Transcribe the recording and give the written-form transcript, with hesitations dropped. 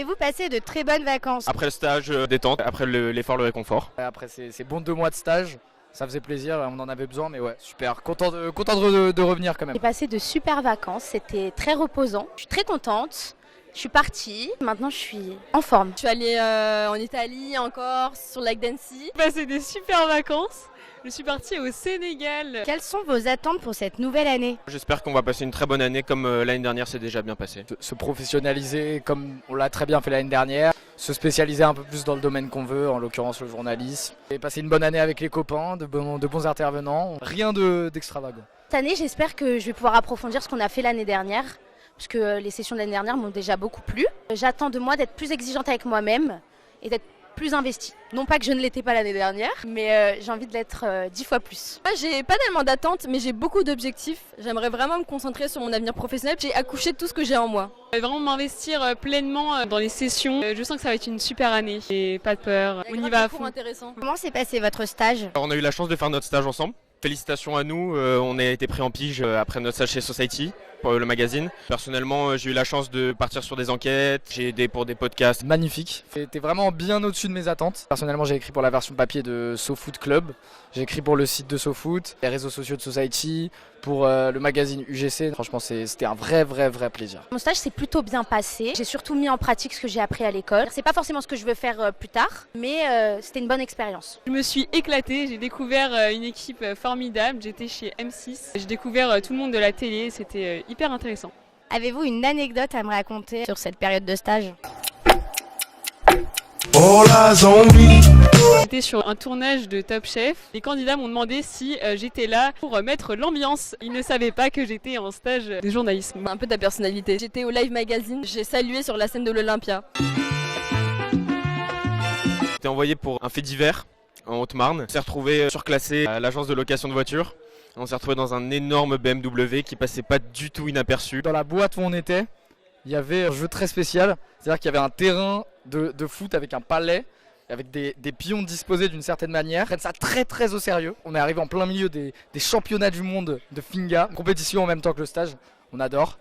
Et vous passez de très bonnes vacances. Après le stage, détente, après l'effort, le réconfort. Après ces bons 2 mois de stage, ça faisait plaisir, on en avait besoin, mais ouais, super, content de revenir quand même. J'ai passé de super vacances, c'était très reposant. Je suis très contente. Je suis partie, maintenant je suis en forme. Je suis allée en Italie, en Corse, sur le lac d'Annecy. J'ai passé des super vacances. Je suis partie au Sénégal. Quelles sont vos attentes pour cette nouvelle année? J'espère qu'on va passer une très bonne année comme l'année dernière c'est déjà bien passé. Se professionnaliser comme on l'a très bien fait l'année dernière, se spécialiser un peu plus dans le domaine qu'on veut, en l'occurrence le journalisme. Et passer une bonne année avec les copains, de bons intervenants, rien d'extravagant. Cette année, j'espère que je vais pouvoir approfondir ce qu'on a fait l'année dernière, parce que les sessions de l'année dernière m'ont déjà beaucoup plu. J'attends de moi d'être plus exigeante avec moi-même et d'être plus investie. Non pas que je ne l'étais pas l'année dernière, mais j'ai envie de l'être 10 fois plus. Moi, j'ai pas tellement d'attentes, mais j'ai beaucoup d'objectifs. J'aimerais vraiment me concentrer sur mon avenir professionnel. J'ai accouché de tout ce que j'ai en moi. Je vais vraiment m'investir pleinement dans les sessions. Je sens que ça va être une super année. Et pas de peur, on y va à fond. Intéressant. Comment s'est passé votre stage? Alors, on a eu la chance de faire notre stage ensemble. Félicitations à nous, on a été pris en pige après notre stage chez Society pour le magazine. Personnellement, j'ai eu la chance de partir sur des enquêtes, j'ai aidé pour des podcasts. Magnifique, c'était vraiment bien au-dessus de mes attentes. Personnellement, j'ai écrit pour la version papier de SoFoot Club, j'ai écrit pour le site de SoFoot, les réseaux sociaux de Society, pour le magazine UGC. Franchement, c'était un vrai plaisir. Mon stage s'est plutôt bien passé. J'ai surtout mis en pratique ce que j'ai appris à l'école. C'est pas forcément ce que je veux faire plus tard, mais c'était une bonne expérience. Je me suis éclatée, j'ai découvert une équipe formidable. J'étais chez M6. J'ai découvert tout le monde de la télé, c'était hyper intéressant. Avez-vous une anecdote à me raconter sur cette période de stage? J'étais sur un tournage de Top Chef. Les candidats m'ont demandé si j'étais là pour mettre l'ambiance. Ils ne savaient pas que j'étais en stage de journalisme. Un peu ta personnalité. J'étais au Live Magazine, j'ai salué sur la scène de l'Olympia. J'étais envoyé pour un fait divers en Haute-Marne. On s'est retrouvé surclassé à l'agence de location de voitures. On s'est retrouvé dans un énorme BMW qui passait pas du tout inaperçu. Dans la boîte où on était, il y avait un jeu très spécial, c'est-à-dire qu'il y avait un terrain de foot avec un palais, avec des pions disposés d'une certaine manière. Ils prennent ça très au sérieux. On est arrivé en plein milieu des championnats du monde de Finga, compétition en même temps que le stage, on adore.